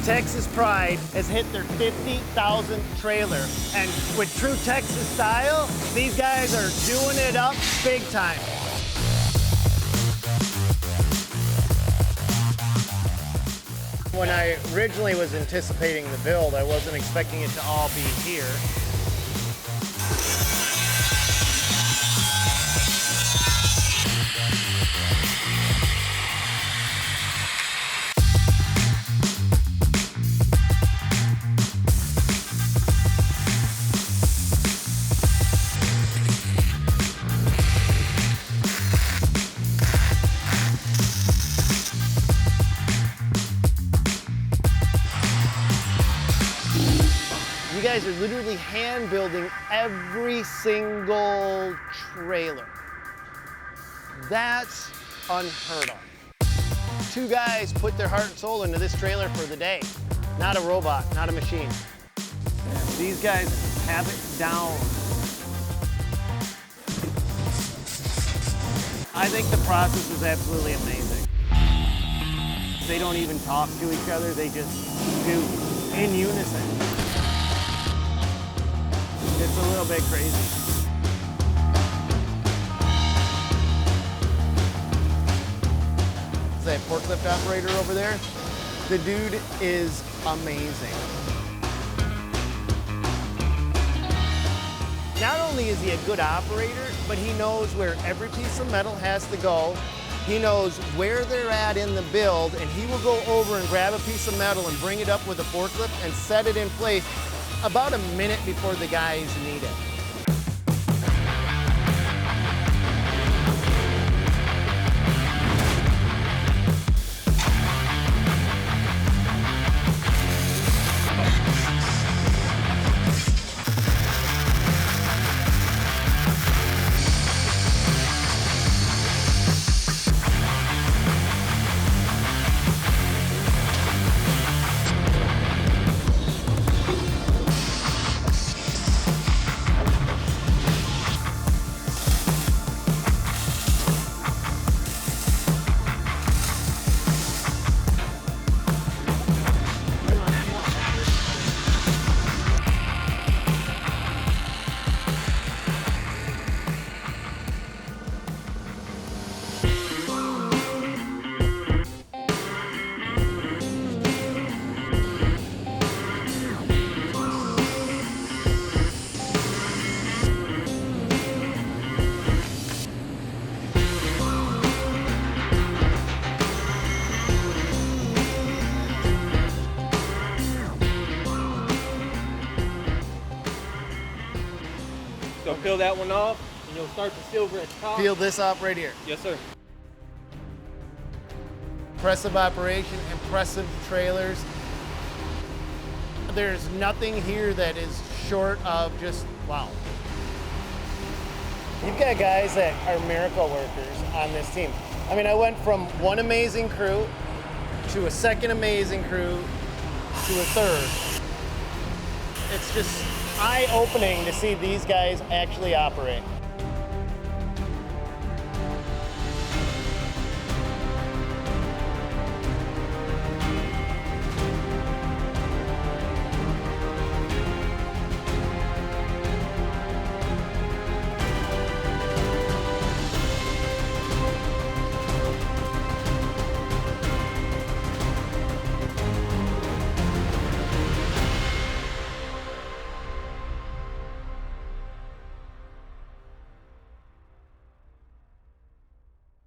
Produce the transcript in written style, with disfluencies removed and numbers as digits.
Texas Pride has hit their 50,000th trailer. And with true Texas style, these guys are doing it up big time. When I originally was anticipating the build, I wasn't expecting it to all be here. You guys are literally hand building every single trailer. That's unheard of. Two guys put their heart and soul into this trailer for the day. Not a robot, not a machine. These guys have it down. I think the process is absolutely amazing. They don't even talk to each other, they just do in unison. It's a little bit crazy. That forklift operator over there, the dude is amazing. Not only is he a good operator, but he knows where every piece of metal has to go. He knows where they're at in the build, and he will go over and grab a piece of metal and bring it up with a forklift and set it in place about a minute before the guys need it. So peel that one off, and you'll start the silver at the top. Peel this off right here. Yes, sir. Impressive operation, impressive trailers. There's nothing here that is short of just, wow. You've got guys that are miracle workers on this team. I mean, I went from one amazing crew to a second amazing crew to a third. It's just eye-opening to see these guys actually operate.